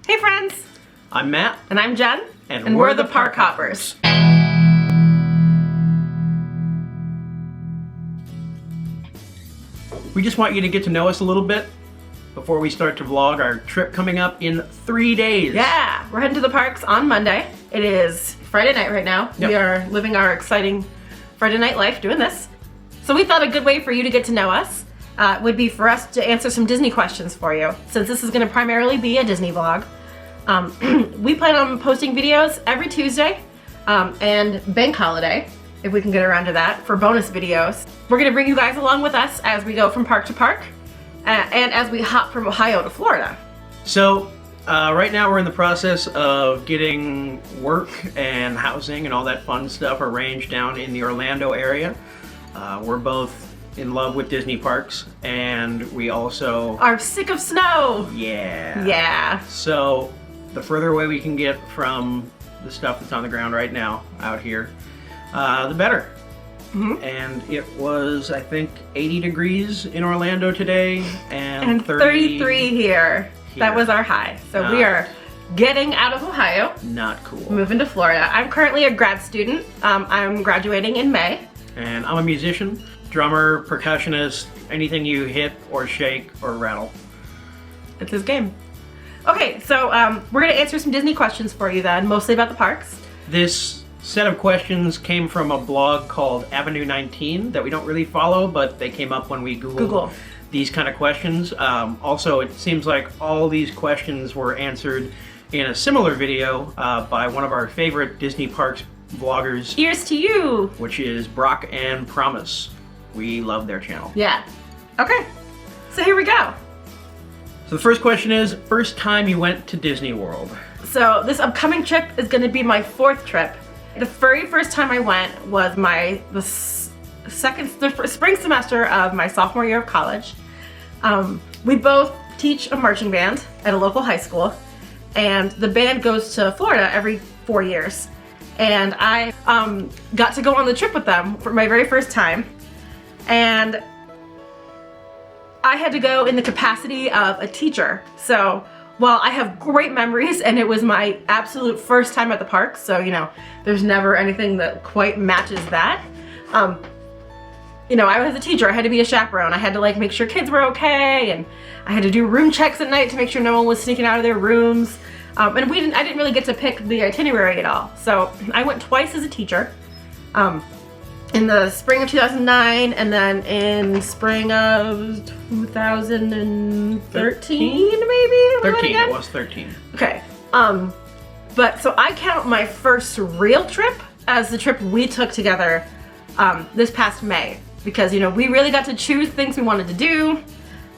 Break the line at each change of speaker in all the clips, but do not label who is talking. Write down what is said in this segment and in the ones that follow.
Hey friends!
I'm Matt.
And I'm Jen.
And we're the Park Hoppers. We just want you to get to know us a little bit before we start to vlog our trip coming up in 3 days.
Yeah, we're heading to the parks on Monday. It is Friday night right now.
Yep.
We are living our exciting Friday night life doing this. So we thought a good way for you to get to know us would be for us to answer some Disney questions for you. Since this is going to primarily be a Disney vlog. We plan on posting videos every Tuesday and bank holiday, if we can get around to that, for bonus videos. We're going to bring you guys along with us as we go from park to park and as we hop from Ohio to Florida.
So right now we're in the process of getting work and housing and all that fun stuff arranged down in the Orlando area. We're both in love with Disney parks, and we also
are sick of snow.
Yeah. So the further away we can get from the stuff that's on the ground right now out here, the better.
Mm-hmm.
And it was, I think, 80 degrees in Orlando today and
33 here. That was our high. So we are getting out of Ohio.
Not cool.
Moving to Florida. I'm currently a grad student. I'm graduating in May.
And I'm a musician, drummer, percussionist, anything you hit or shake or rattle.
It's his game. Okay, so we're going to answer some Disney questions for you then, mostly about the parks.
This set of questions came from a blog called Avenue 19 that we don't really follow, but they came up when we Googled these kind of questions. Also, it seems like all these questions were answered in a similar video by one of our favorite Disney parks vloggers.
Ears to you!
Which is Brock and Promise. We love their channel.
Yeah. Okay, so here we go.
So the first question is, first time you went to Disney World?
So this upcoming trip is going to be my 4th trip. The very first time I went was the spring semester of my sophomore year of college. We both teach a marching band at a local high school, and the band goes to Florida every 4 years. And I got to go on the trip with them for my very first time. And I had to go in the capacity of a teacher. So while I have great memories and it was my absolute first time at the park, so you know, there's never anything that quite matches that. You know, I was a teacher, I had to be a chaperone. I had to like make sure kids were okay, and I had to do room checks at night to make sure no one was sneaking out of their rooms. And I didn't really get to pick the itinerary at all. So I went twice as a teacher. In the spring of 2009 and then in spring of 2013 maybe?
13, it was 13.
Okay. But so I count my first real trip as the trip we took together this past May. Because, you know, we really got to choose things we wanted to do.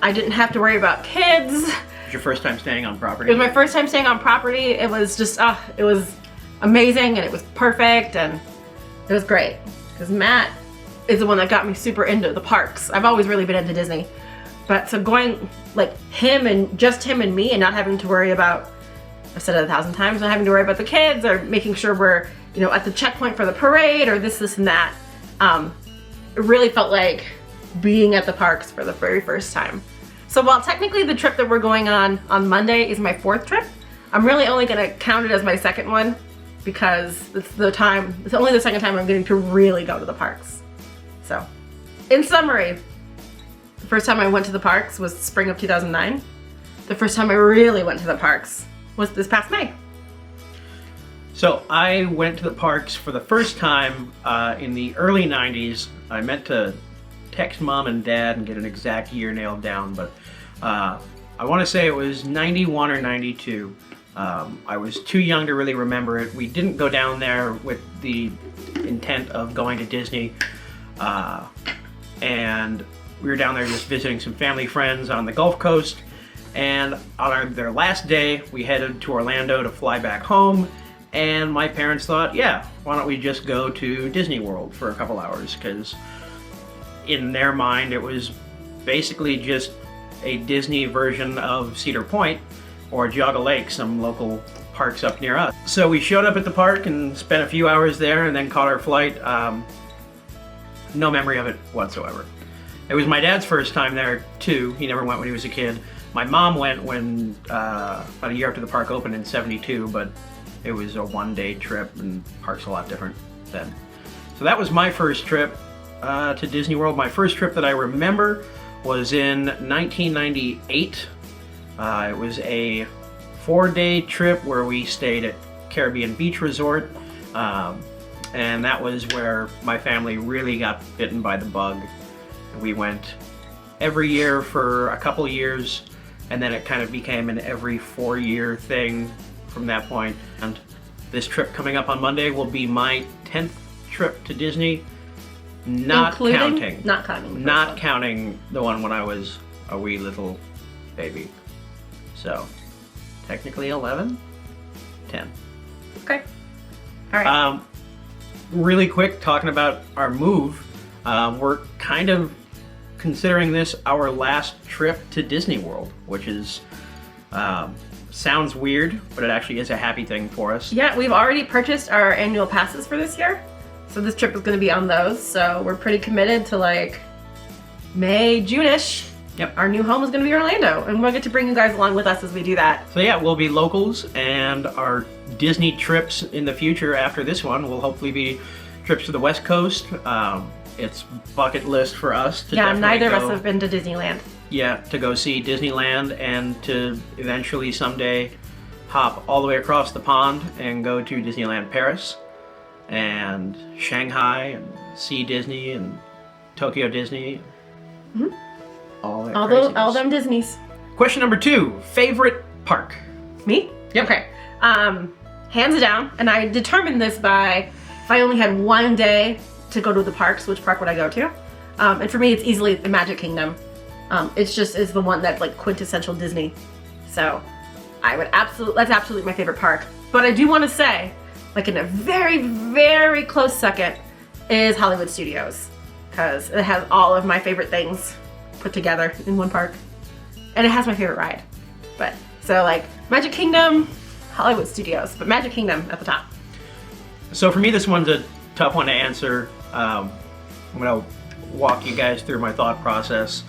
I didn't have to worry about kids.
It was your first time staying on property?
It was my first time staying on property. It was just, it was amazing, and it was perfect, and it was great. Because Matt is the one that got me super into the parks. I've always really been into Disney. But so going, like, just him and me, and not having to worry about, I've said it 1,000 times, not having to worry about the kids, or making sure we're, you know, at the checkpoint for the parade, or this, and that. It really felt like being at the parks for the very first time. So while technically the trip that we're going on Monday is my 4th trip, I'm really only gonna count it as my 2nd one because it's only the 2nd time I'm getting to really go to the parks. So, in summary, the first time I went to the parks was spring of 2009. The first time I really went to the parks was this past May.
So I went to the parks for the first time in the early 90s. I meant to text mom and dad and get an exact year nailed down, but I want to say it was 91 or 92. I was too young to really remember it. We didn't go down there with the intent of going to Disney, and we were down there just visiting some family friends on the Gulf Coast, and on their last day we headed to Orlando to fly back home. And my parents thought, yeah, why don't we just go to Disney World for a couple hours? Because in their mind, it was basically just a Disney version of Cedar Point or Geauga Lake, some local parks up near us. So we showed up at the park and spent a few hours there and then caught our flight. No memory of it whatsoever. It was my dad's first time there too. He never went when he was a kid. My mom went when about a year after the park opened in '72, but it was a one-day trip, and the park's a lot different then. So that was my first trip to Disney World. My first trip that I remember was in 1998. It was a 4-day trip where we stayed at Caribbean Beach Resort, and that was where my family really got bitten by the bug. We went every year for a couple years, and then it kind of became an every 4-year thing from that point. And this trip coming up on Monday will be my 10th trip to Disney, not counting the one when I was a wee little baby. So technically 11, 10.
Okay. All right.
Really quick, talking about our move, we're kind of considering this our last trip to Disney World, which is sounds weird, but it actually is a happy thing for us.
Yeah, we've already purchased our annual passes for this year, so this trip is going to be on those. So we're pretty committed to like May, June-ish.
Yep.
Our new home is going to be Orlando, and we'll get to bring you guys along with us as we do that.
So yeah, we'll be locals, and our Disney trips in the future after this one will hopefully be trips to the West Coast. It's bucket list for us to
neither of us have been to Disneyland.
Yeah, to go see Disneyland and to eventually someday hop all the way across the pond and go to Disneyland Paris and Shanghai and see Disney and Tokyo Disney.
Mm-hmm.
All
them Disneys.
Question number 2, favorite park?
Me?
Yep.
Okay. Hands down, and I determined this by if I only had one day to go to the parks, which park would I go to? And for me, it's easily the Magic Kingdom. It's the one that's like quintessential Disney. So that's absolutely my favorite park. But I do want to say, like in a very, very close second, is Hollywood Studios, because it has all of my favorite things put together in one park, and it has my favorite ride. But so like Magic Kingdom, Hollywood Studios, but Magic Kingdom at the top.
So for me, this one's a tough one to answer. I'm gonna walk you guys through my thought process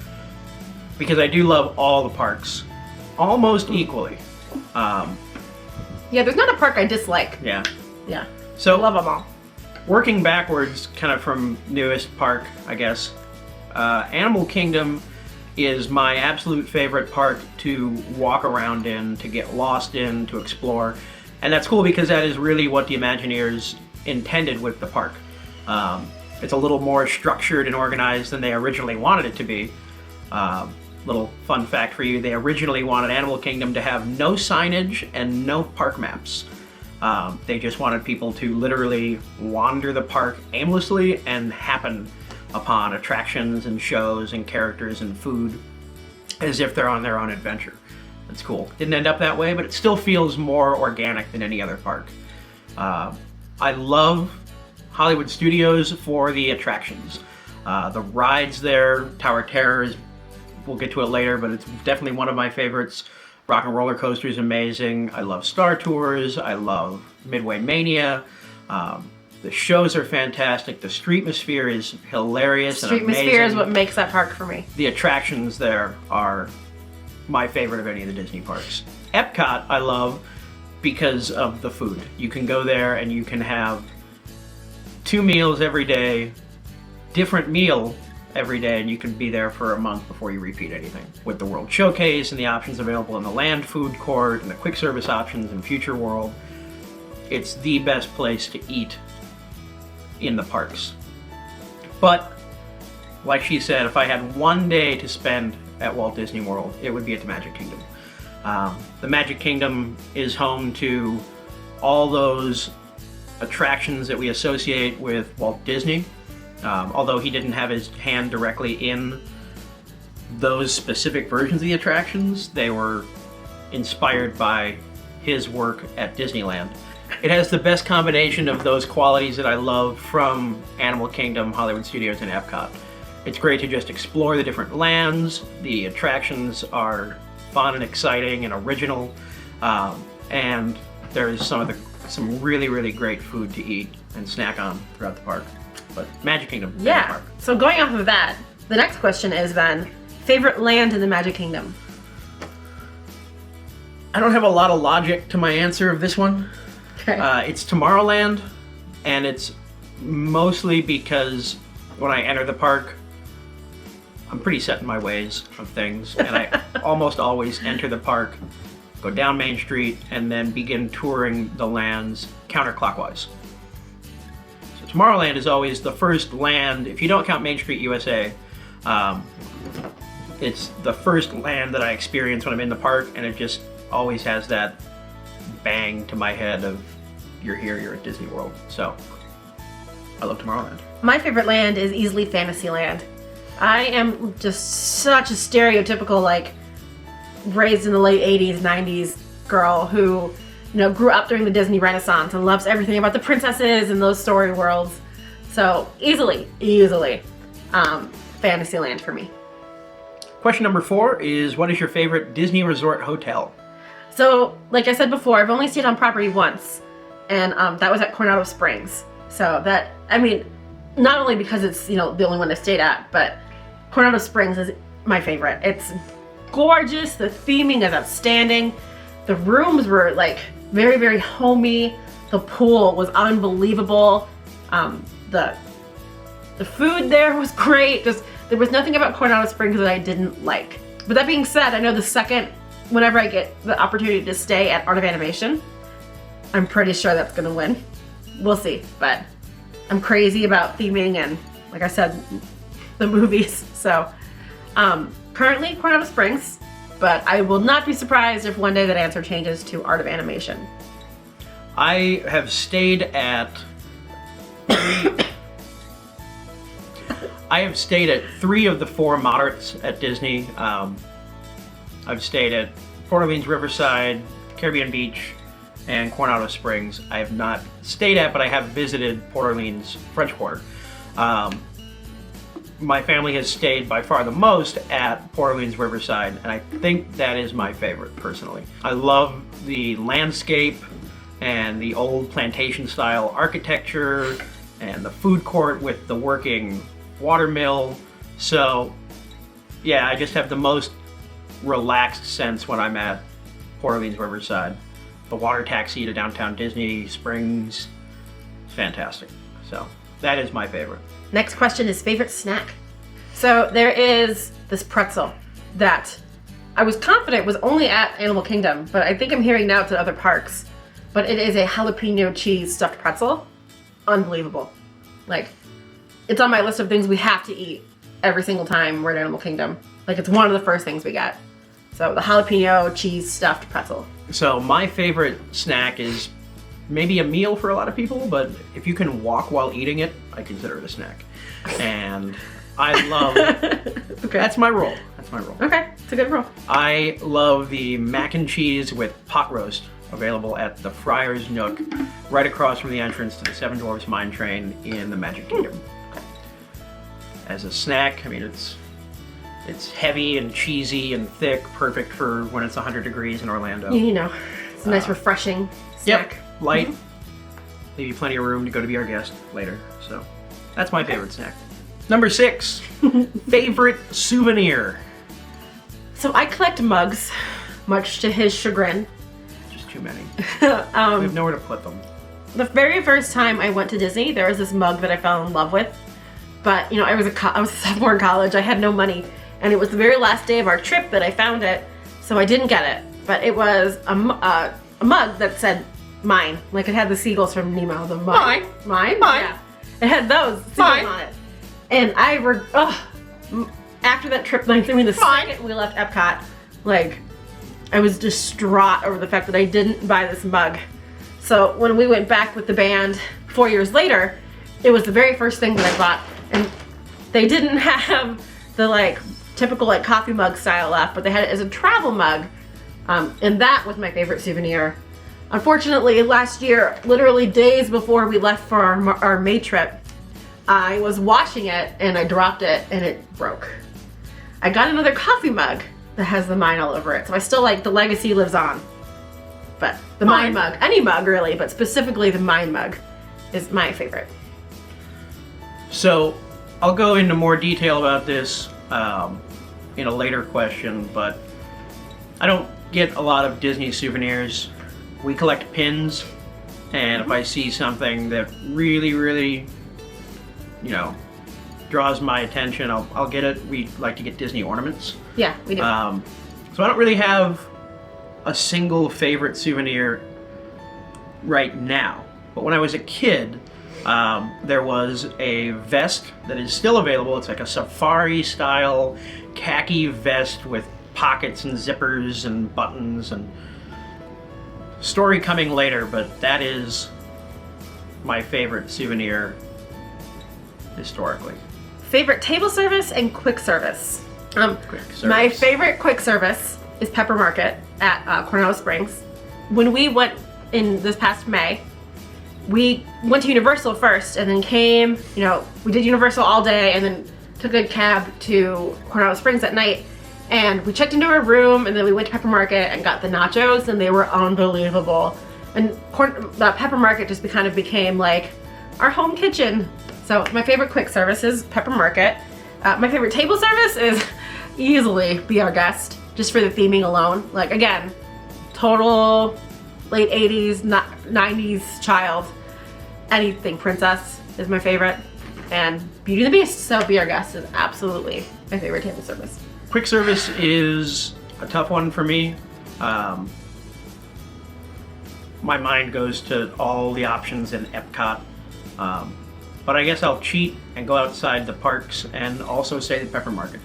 because I do love all the parks almost equally.
Yeah, there's not a park I dislike.
Yeah.
So I love them all.
Working backwards, kind of from newest park, I guess. Animal Kingdom is my absolute favorite park to walk around in, to get lost in, to explore. And that's cool because that is really what the Imagineers intended with the park. It's a little more structured and organized than they originally wanted it to be. Little fun fact for you, they originally wanted Animal Kingdom to have no signage and no park maps. They just wanted people to literally wander the park aimlessly and happen upon attractions and shows and characters and food as if they're on their own adventure. That's cool. Didn't end up that way, but it still feels more organic than any other park. I love Hollywood Studios for the attractions. The rides there, Tower of Terror, we'll get to it later, but it's definitely one of my favorites. Rock and Roller Coaster is amazing. I love Star Tours. I love Midway Mania. The shows are fantastic. The Streetmosphere is hilarious and amazing.
Streetmosphere is what makes that park for me.
The attractions there are my favorite of any of the Disney parks. Epcot I love because of the food. You can go there and you can have 2 meals every day, different meal every day, and you can be there for a month before you repeat anything. With the World Showcase and the options available in the Land Food Court and the quick service options in Future World, it's the best place to eat in the parks. But like she said, if I had one day to spend at Walt Disney World, it would be at the Magic Kingdom. The Magic Kingdom is home to all those attractions that we associate with Walt Disney. Although he didn't have his hand directly in those specific versions of the attractions, they were inspired by his work at Disneyland. It has the best combination of those qualities that I love from Animal Kingdom, Hollywood Studios, and Epcot. It's great to just explore the different lands. The attractions are fun and exciting and original, and there's some really, really great food to eat and snack on throughout the park. But Magic Kingdom,
yeah.
Park.
So going off of that, the next question is then, favorite land in the Magic Kingdom?
I don't have a lot of logic to my answer of this one.
Okay.
It's Tomorrowland, and it's mostly because when I enter the park, I'm pretty set in my ways of things, and I almost always enter the park, go down Main Street, and then begin touring the lands counterclockwise. So Tomorrowland is always the first land, if you don't count Main Street USA, it's the first land that I experience when I'm in the park, and it just always has that bang to my head of, you're here, you're at Disney World. So, I love Tomorrowland.
My favorite land is easily Fantasyland. I am just such a stereotypical, like, raised in the late 80s, 90s girl who, grew up during the Disney Renaissance and loves everything about the princesses and those story worlds. So, easily, Fantasyland for me.
Question number 4 is, what is your favorite Disney Resort hotel?
So, like I said before, I've only stayed on property once, and that was at Coronado Springs. So that, not only because it's, the only one I stayed at, but Coronado Springs is my favorite. It's gorgeous, the theming is outstanding, the rooms were like very, very homey, the pool was unbelievable, the food there was great, there was nothing about Coronado Springs that I didn't like. But that being said, I know the second, whenever I get the opportunity to stay at Art of Animation, I'm pretty sure that's gonna win. We'll see, but I'm crazy about theming and, like I said, the movies. So, currently Coronado Springs, but I will not be surprised if one day that answer changes to Art of Animation.
I have stayed at I have stayed at 3 of the 4 moderates at Disney. I've stayed at Port Orleans Riverside, Caribbean Beach, and Coronado Springs. I have not stayed at, but I have visited Port Orleans French Quarter. My family has stayed by far the most at Port Orleans Riverside, and I think that is my favorite, personally. I love the landscape and the old plantation style architecture and the food court with the working water mill. So yeah, I just have the most relaxed sense when I'm at Port Orleans Riverside. The water taxi to downtown Disney Springs, fantastic. So that is my favorite.
Next question is favorite snack. So there is this pretzel that I was confident was only at Animal Kingdom, but I think I'm hearing now it's at other parks. But it is a jalapeno cheese stuffed pretzel. Unbelievable. Like, it's on my list of things we have to eat every single time we're at Animal Kingdom. Like, it's one of the first things we get. So the jalapeno cheese stuffed pretzel.
So my favorite snack is maybe a meal for a lot of people, but if you can walk while eating it, I consider it a snack. And I love,
Okay.
That's my role. That's my role.
Okay, it's a good roll.
I love the mac and cheese with pot roast available at the Friar's Nook, right across from the entrance to the Seven Dwarfs Mine Train in the Magic Kingdom. As a snack, it's heavy and cheesy and thick, perfect for when it's 100 degrees in Orlando.
It's a nice refreshing snack.
Yep, light, leave you plenty of room to go to be our guest later. So that's my favorite snack. Number 6, favorite souvenir.
So I collect mugs, much to his chagrin.
Just too many. We have nowhere to put them.
The very first time I went to Disney, there was this mug that I fell in love with. But, I was a sophomore in college, I had no money. And it was the very last day of our trip that I found it, so I didn't get it. But it was a mug that said mine. Like, it had the seagulls from Nemo, the mug.
Mine.
Mine?
Mine.
Yeah. It had those seagulls
Mine.
on it. And after that trip, the second we left Epcot, like, I was distraught over the fact that I didn't buy this mug. So when we went back with the band 4 years later, it was the very first thing that I bought. And they didn't have the typical coffee mug style left, but they had it as a travel mug. And that was my favorite souvenir. Unfortunately, last year, literally days before we left for our May trip, I was washing it and I dropped it and it broke. I got another coffee mug that has the mine all over it. So I still the legacy lives on. But the mine mug, any mug really, but specifically the mine mug is my favorite.
So I'll go into more detail about this in a later question, but I don't get a lot of Disney souvenirs. We collect pins, and if I see something that really, really, you know, draws my attention, I'll get it. We like to get Disney ornaments.
Yeah, we do.
So I don't really have a single favorite souvenir right now. But when I was a kid, there was a vest that is still available. It's like a safari style khaki vest with pockets and zippers and buttons, and story coming later, but that is my favorite souvenir historically.
Favorite table service and quick service.
Quick service.
My favorite quick service is Pepper Market at Coronado Springs. When we went in this past May, we went to Universal first and then came, we did Universal all day and then took a cab to Coronado Springs at night, and we checked into our room and then we went to Pepper Market and got the nachos, and they were unbelievable. And Pepper Market just kind of became like our home kitchen. So my favorite quick service is Pepper Market. My favorite table service is easily Be Our Guest, just for the theming alone. Like, again, total late 80s, 90s child. Anything princess is my favorite. And Beauty and the Beast, so Be Our Guest is absolutely my favorite table service.
Quick service is a tough one for me. My mind goes to all the options in Epcot. But I guess I'll cheat and go outside the parks and also say the Pepper Market.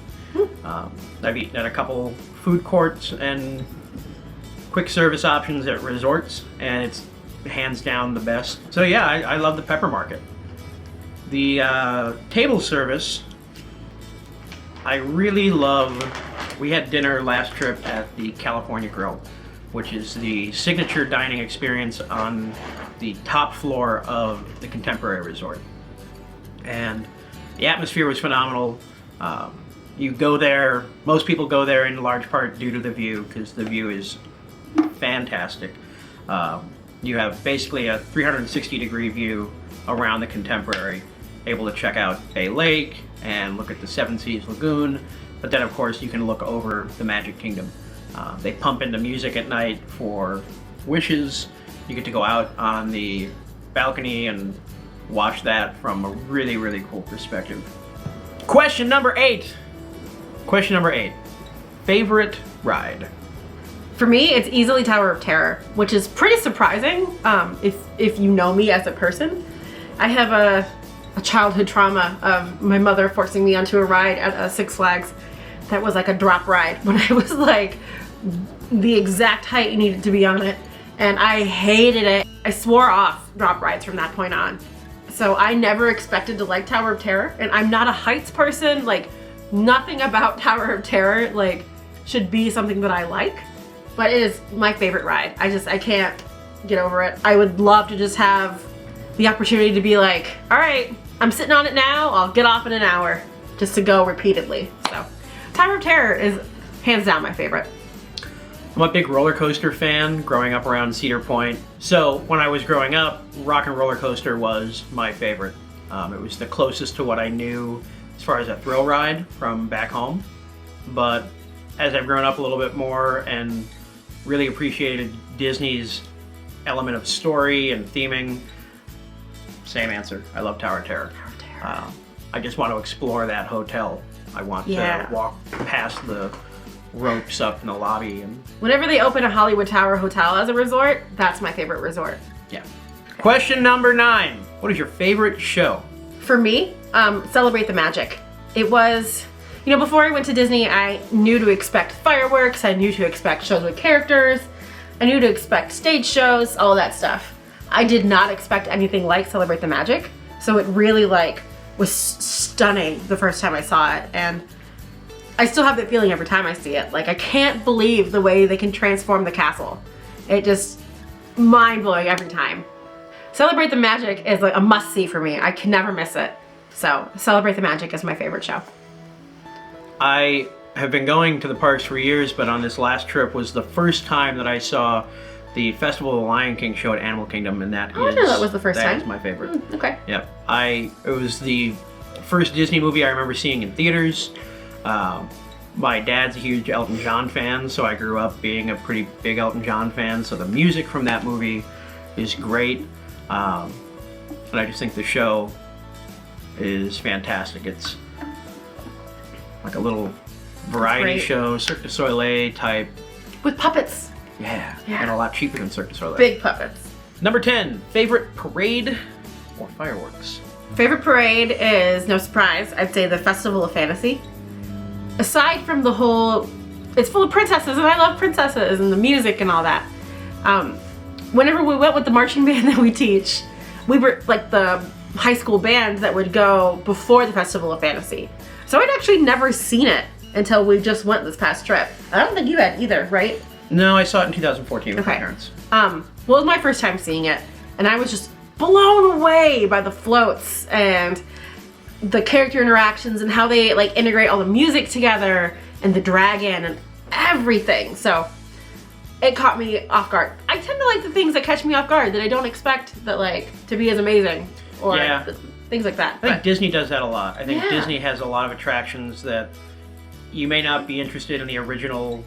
I've eaten at a couple food courts and quick service options at resorts, and it's hands down the best. So yeah, I love the Pepper Market. The table service, I really love. We had dinner last trip at the California Grill, which is the signature dining experience on the top floor of the Contemporary Resort. And the atmosphere was phenomenal. You go there, most people go there in large part due to the view, because the view is fantastic. You have basically a 360-degree view around the Contemporary, able to check out Bay Lake and look at the Seven Seas Lagoon, but then of course you can look over the Magic Kingdom. They pump into music at night for wishes. You get to go out on the balcony and watch that from a really, really cool perspective. Question number 8. Favorite ride?
For me, it's easily Tower of Terror, which is pretty surprising if you know me as a person. I have a childhood trauma of my mother forcing me onto a ride at Six Flags that was like a drop ride when I was like the exact height you needed to be on it, and I hated it. I swore off drop rides from that point on. So I never expected to like Tower of Terror, and I'm not a heights person. Like, nothing about Tower of Terror like should be something that I like, but it is my favorite ride. I can't get over it. I would love to just have the opportunity to be like, all right, I'm sitting on it now, I'll get off in an hour, just to go repeatedly. So Tower of Terror is hands down my favorite.
I'm a big roller coaster fan, growing up around Cedar Point. So when I was growing up, Rock and Roller Coaster was my favorite. It was the closest to what I knew as far as a thrill ride from back home. But as I've grown up a little bit more and really appreciated Disney's element of story and theming, same answer. I love Tower of Terror.
Tower of Terror.
I just want to explore that hotel. I want to walk past the ropes up in the lobby. And
whenever they open a Hollywood Tower Hotel as a resort, that's my favorite resort.
Yeah. Question number 9. What is your favorite show?
For me, Celebrate the Magic. It was, before I went to Disney, I knew to expect fireworks, I knew to expect shows with characters, I knew to expect stage shows, all that stuff. I did not expect anything like Celebrate the Magic, so it really was stunning the first time I saw it, and I still have that feeling every time I see it. Like, I can't believe the way they can transform the castle. It just mind-blowing every time. Celebrate the Magic is like a must-see for me. I can never miss it. So Celebrate the Magic is my favorite show.
I have been going to the parks for years, but on this last trip was the first time that I saw the Festival of the Lion King show at Animal Kingdom, and that
I know that was the first time.
That is my favorite.
Okay.
Yep. It was the first Disney movie I remember seeing in theaters. My dad's a huge Elton John fan, so I grew up being a pretty big Elton John fan. So the music from that movie is great, and I just think the show is fantastic. It's like a little variety show, Cirque du Soleil type.
With puppets.
Yeah, and a lot cheaper than Cirque du Soleil.
Big puppets.
Number 10, favorite parade or fireworks?
Favorite parade is, no surprise, I'd say the Festival of Fantasy. Aside from the whole, it's full of princesses and I love princesses and the music and all that. Whenever we went with the marching band that we teach, we were like the high school band that would go before the Festival of Fantasy. So I'd actually never seen it until we just went this past trip. I don't think you had either, right?
No, I saw it in 2014 with my parents.
Well, it was my first time seeing it, and I was just blown away by the floats and the character interactions and how they like integrate all the music together and the dragon and everything. So it caught me off guard. I tend to like the things that catch me off guard that I don't expect that like to be as amazing or things like that.
I think Disney does that a lot. I think Disney has a lot of attractions that you may not be interested in the original,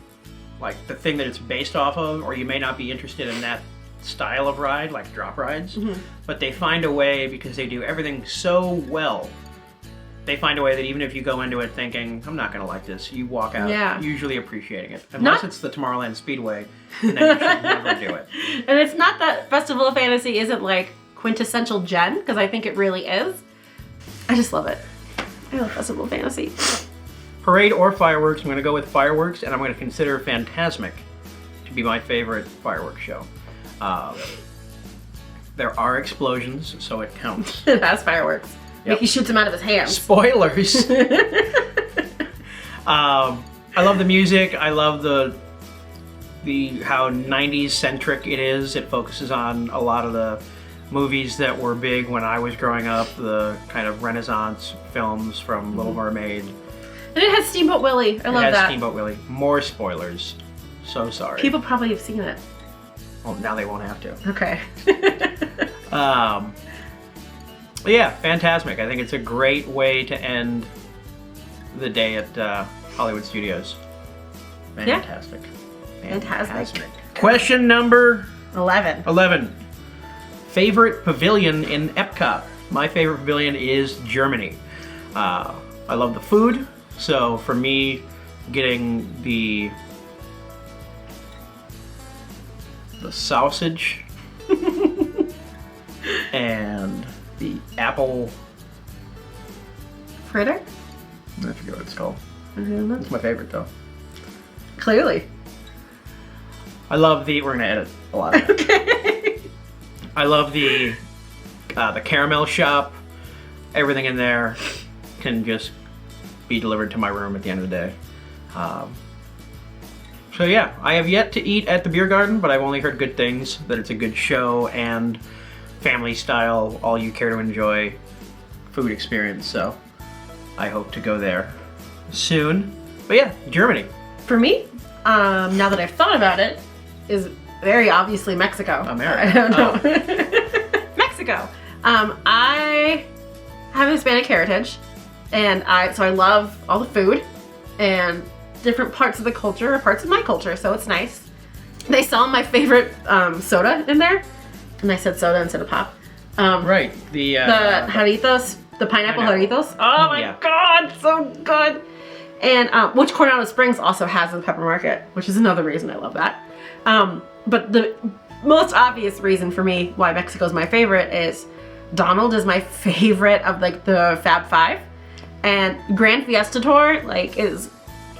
like the thing that it's based off of, or you may not be interested in that style of ride, like drop rides, but they find a way, because they do everything so well, they find a way that even if you go into it thinking, I'm not going to like this, you walk out usually appreciating it. Unless it's the Tomorrowland Speedway, and then you should never do it.
And it's not that Festival of Fantasy isn't like quintessential Jen, because I think it really is. I just love it. I love Festival of Fantasy.
Parade or fireworks, I'm going to go with fireworks, and I'm going to consider Fantasmic to be my favorite fireworks show. There are explosions, so it counts.
It has fireworks.
Yep.
Mickey shoots him out of his hands.
Spoilers! I love the music. I love the how 90s centric it is. It focuses on a lot of the movies that were big when I was growing up, the kind of Renaissance films from Little Mermaid.
And it has Steamboat Willie. I love that.
It has Steamboat Willie. More spoilers. So sorry.
People probably have seen it.
Well, now they won't have to.
Okay.
Yeah, Fantasmic. I think it's a great way to end the day at Hollywood Studios. Fantastic.
Fantastic.
Question number
11.
Favorite pavilion in Epcot. My favorite pavilion is Germany. I love the food, so for me, getting the sausage and the apple
fritter?
I forget what it's called.
Mm-hmm.
It's my favorite though.
Clearly.
I love the, we're gonna edit a lot of it.
Okay.
I love the caramel shop. Everything in there can just be delivered to my room at the end of the day. So yeah, I have yet to eat at the beer garden, but I've only heard good things, that it's a good show and family style, all you care to enjoy food experience, so I hope to go there soon. But yeah, Germany.
For me, now that I've thought about it, is very obviously Mexico.
America.
I don't know. Mexico. I have Hispanic heritage, and so I love all the food and different parts of the culture, parts of my culture, so it's nice. They saw my favorite soda in there, and I said soda instead of pop.
Right, the
Jarritos, the pineapple Jarritos. Oh my god, so good! And which Coronado Springs also has in the Pepper Market, which is another reason I love that. But the most obvious reason for me why Mexico is my favorite is Donald is my favorite of like the Fab Five, and Grand Fiesta Tour like is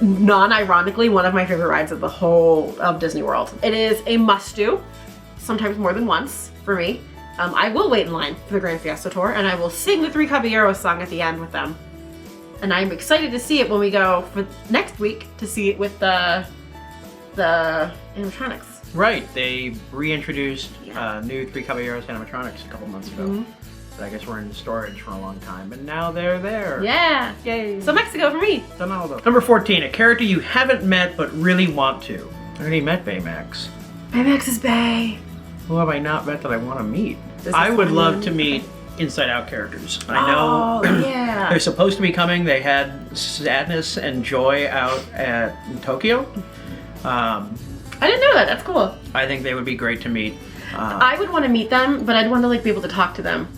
non-ironically one of my favorite rides of the whole of Disney World. It is a must-do, sometimes more than once for me. I will wait in line for the Grand Fiesta Tour, and I will sing the Three Caballeros song at the end with them. And I'm excited to see it when we go for next week to see it with the animatronics.
Right, they reintroduced new Three Caballeros animatronics a couple months ago. That I guess were in storage for a long time, and now they're there.
Yeah.
Yay.
So Mexico for me.
Donaldo. Number 14, a character you haven't met but really want to. I already met Baymax.
Baymax is Bay.
Who have I not met that I want to meet? I would love to meet Inside Out characters. I know
yeah.
they're supposed to be coming. They had Sadness and Joy out in Tokyo.
I didn't know that. That's cool.
I think they would be great to meet.
I would want to meet them, but I'd want to like be able to talk to them.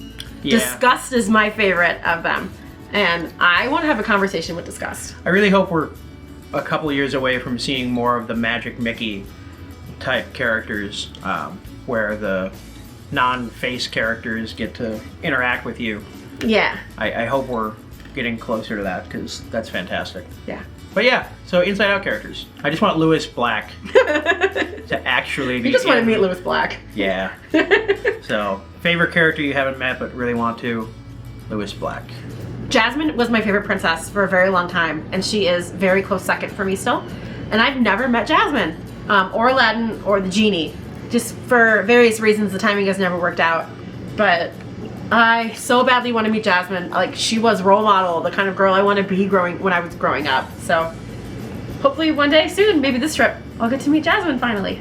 Yeah.
Disgust is my favorite of them, and I want to have a conversation with Disgust.
I really hope we're a couple years away from seeing more of the Magic Mickey type characters, where the non-face characters get to interact with you.
Yeah.
I hope we're getting closer to that, because that's fantastic.
Yeah.
But yeah, so Inside Out characters. I just want Lewis Black to actually be.
You just want to meet Lewis Black.
Yeah. So, favorite character you haven't met but really want to, Lewis Black.
Jasmine was my favorite princess for a very long time, and she is very close second for me still. And I've never met Jasmine, or Aladdin, or the genie. Just for various reasons, the timing has never worked out. But I so badly want to meet Jasmine. Like, she was role model, the kind of girl I want to be when I was growing up. So hopefully one day soon, maybe this trip, I'll get to meet Jasmine finally.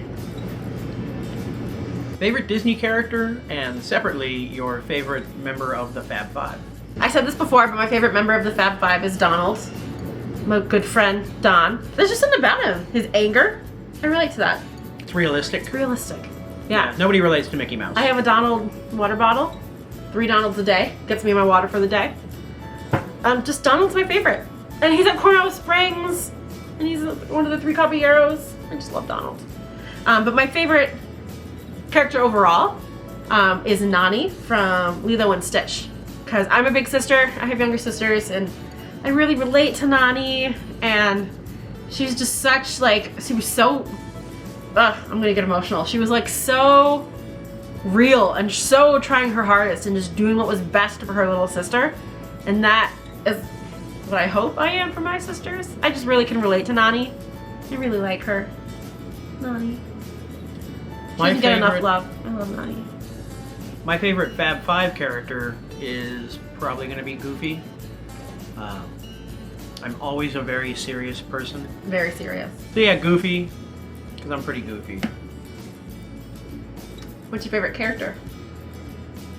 Favorite Disney character, and separately, your favorite member of the Fab Five.
I said this before, but my favorite member of the Fab Five is Donald. My good friend, Don. There's just something about him. His anger, I relate to that.
It's realistic.
It's realistic. Yeah.
Nobody relates to Mickey Mouse.
I have a Donald water bottle. 3 Donalds a day. Gets me my water for the day. Just Donald's my favorite. And he's at Coronado Springs. And he's one of the 3 caballeros. I just love Donald. But my favorite character overall is Nani from Lilo and Stitch. Because I'm a big sister. I have younger sisters. And I really relate to Nani. And she's just such, like, she was so... I'm gonna get emotional. She was, like, so real and so trying her hardest and just doing what was best for her little sister. And that is what I hope I am for my sisters. I just really can relate to Nani. I really like her. Nani. She doesn't get enough love. I love Nani.
My favorite Fab Five character is probably going to be Goofy. I'm always a very serious person.
Very serious.
So yeah, Goofy, because I'm pretty goofy.
What's your favorite character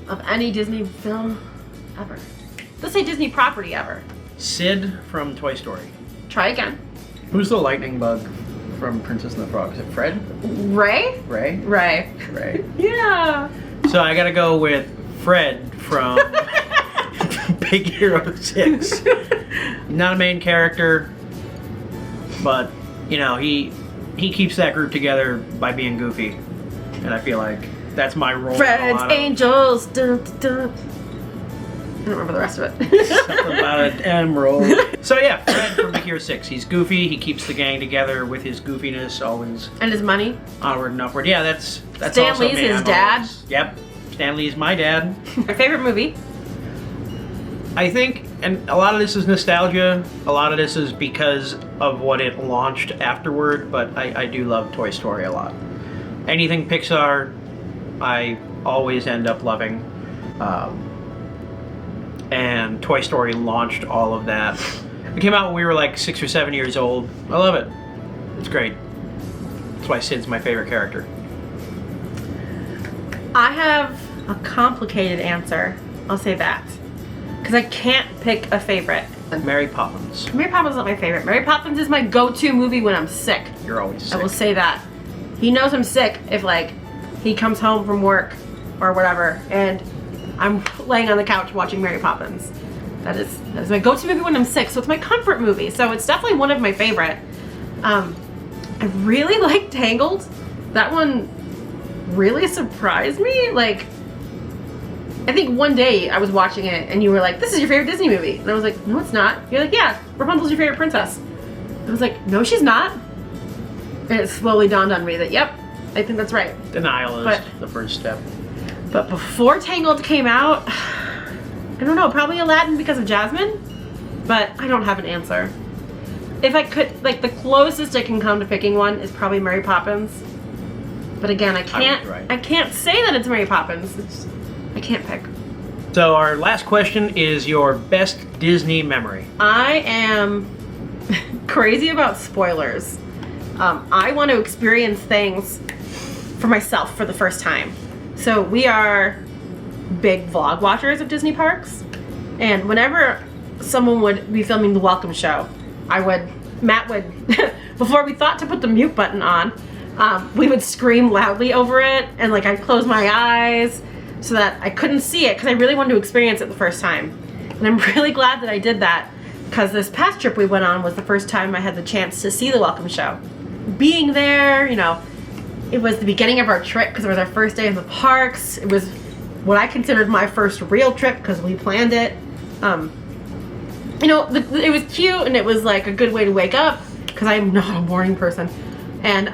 of any Disney film ever? Let's say Disney property ever.
Sid from Toy Story.
Try again.
Who's the lightning bug from Princess and the Frog? Is it Fred?
Ray?
Ray?
Ray.
Ray.
Yeah.
So I gotta go with Fred from Big Hero 6. Not a main character, but, you know, he keeps that group together by being goofy. And I feel like that's my role.
Fred's Angels. Dun, dun, dun. I don't remember the rest of it.
Something about an emerald. So yeah, Fred from Big Hero 6. He's goofy. He keeps the gang together with his goofiness, always
And his money.
onward and upward. Yeah, that's
Stan
also
Lee's
me.
his
I'm
dad.
always- Yep. Stan Lee's my dad.
My favorite movie.
I think, and a lot of this is nostalgia. A lot of this is because of what it launched afterward. But I do love Toy Story a lot. Anything Pixar, I always end up loving. And Toy Story launched all of that. It came out when we were like 6 or 7 years old. I love it. It's great. That's why Sid's my favorite character.
I have a complicated answer. I'll say that. Because I can't pick a favorite.
Mary Poppins.
Mary Poppins is not my favorite. Mary Poppins is my go-to movie when I'm sick.
You're always sick.
I will say that. He knows I'm sick if, like, he comes home from work or whatever and I'm laying on the couch watching Mary Poppins. That is my go-to movie when I'm sick, so it's my comfort movie. So it's definitely one of my favorite. I really like Tangled. That one really surprised me. Like, I think one day I was watching it and you were like, this is your favorite Disney movie. And I was like, no, it's not. You're like, yeah, Rapunzel's your favorite princess. I was like, no, she's not. And it slowly dawned on me that, yep, I think that's right.
Denial is the first step.
But before Tangled came out, I don't know, probably Aladdin because of Jasmine, but I don't have an answer. If I could, like, the closest I can come to picking one is probably Mary Poppins. But again, I can't say that it's Mary Poppins. I can't pick.
So our last question is your best Disney memory.
I am crazy about spoilers. I want to experience things for myself for the first time. So we are big vlog watchers of Disney parks. And whenever someone would be filming the welcome show, Matt would, before we thought to put the mute button on, we would scream loudly over it, and like I'd close my eyes so that I couldn't see it because I really wanted to experience it the first time. And I'm really glad that I did that, because this past trip we went on was the first time I had the chance to see the welcome show. Being there, you know, it was the beginning of our trip because it was our first day in the parks. It was what I considered my first real trip because we planned it. You know, it was cute, and it was like a good way to wake up because I'm not a morning person. And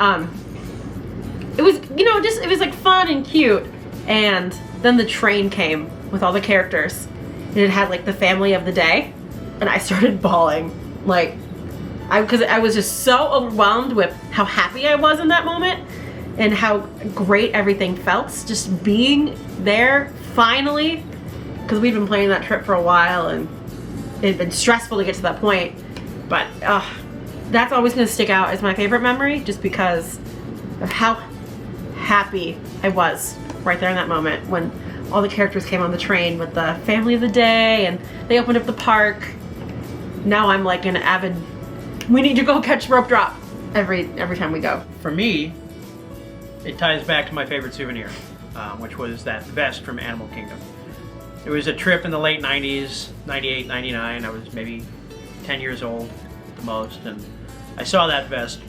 it was, you know, it was like fun and cute. And then the train came with all the characters, and it had like the family of the day, and I started bawling, like, because I was just so overwhelmed with how happy I was in that moment and how great everything felt, just being there finally, because we'd been planning that trip for a while and it had been stressful to get to that point. But that's always going to stick out as my favorite memory, just because of how happy I was right there in that moment when all the characters came on the train with the family of the day and they opened up the park. Now I'm like an avid, we need to go catch rope drop every time we go.
For me, it ties back to my favorite souvenir, which was that vest from Animal Kingdom. It was a trip in the late 90s, 98, 99. I was maybe 10 years old at the most, and I saw that vest,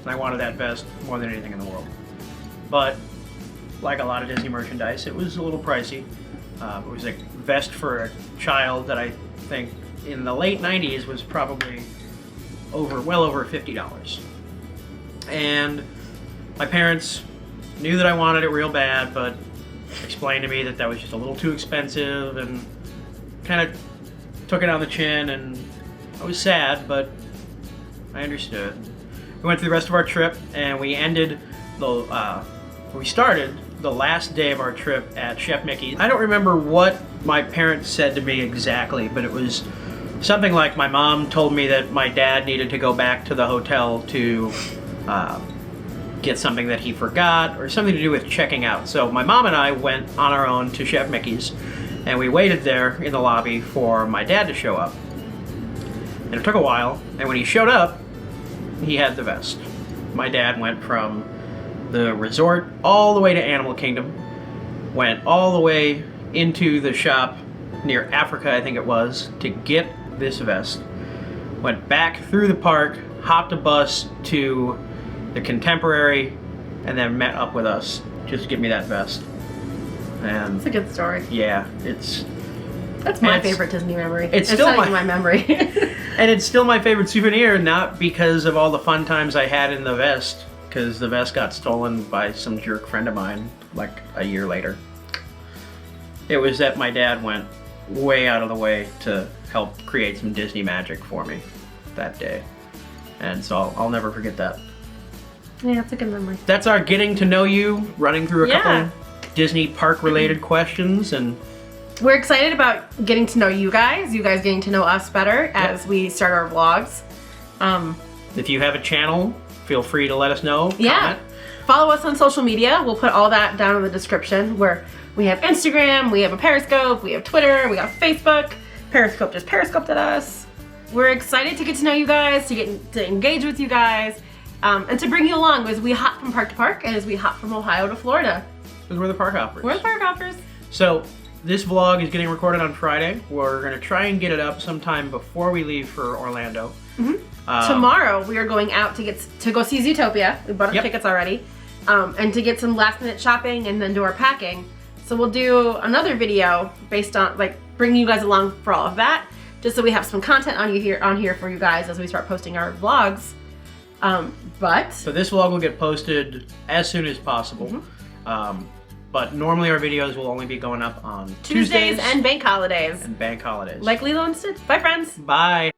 and I wanted that vest more than anything in the world. But like a lot of Disney merchandise, it was a little pricey. It was a vest for a child that I think in the late 90s was probably well over $50. And my parents knew that I wanted it real bad, but explained to me that was just a little too expensive, and kind of took it on the chin, and I was sad, but I understood. We went through the rest of our trip, and we started the last day of our trip at Chef Mickey's. I don't remember what my parents said to me exactly, but it was something like my mom told me that my dad needed to go back to the hotel to get something that he forgot, or something to do with checking out. So my mom and I went on our own to Chef Mickey's, and we waited there in the lobby for my dad to show up. And it took a while, and when he showed up, he had the vest. My dad went from the resort all the way to Animal Kingdom, went all the way into the shop near Africa, I think it was, to get this vest. Went back through the park, hopped a bus to the Contemporary, and then met up with us just to give me that vest. And
it's a good story.
Yeah,
that's my favorite Disney memory.
It's still
not even my memory.
And it's still my favorite souvenir, not because of all the fun times I had in the vest, because the vest got stolen by some jerk friend of mine like a year later. It was that my dad went way out of the way to help create some Disney magic for me that day. And so I'll never forget that.
Yeah, it's a good memory.
That's our getting to know you, running through a couple Disney park related questions, and
we're excited about getting to know you guys getting to know us better as we start our vlogs.
If you have a channel, feel free to let us know.
Yeah.
Comment.
Follow us on social media. We'll put all that down in the description, where we have Instagram, we have a Periscope, we have Twitter, we have Facebook. Periscope just periscoped at us. We're excited to get to know you guys, to engage with you guys, and to bring you along as we hop from park to park and as we hop from Ohio to Florida.
Because we're the park hoppers.
We're the park hoppers.
So this vlog is getting recorded on Friday. We're going to try and get it up sometime before we leave for Orlando.
Tomorrow we are going out to go see Zootopia. We bought our tickets already. And to get some last minute shopping and then do our packing. So we'll do another video based on, like, bringing you guys along for all of that, just so we have some content on here for you guys as we start posting our vlogs. So
this vlog will get posted as soon as possible. But normally our videos will only be going up on Tuesdays
and bank holidays.
Like Lilo and Stitch.
Bye, friends.
Bye.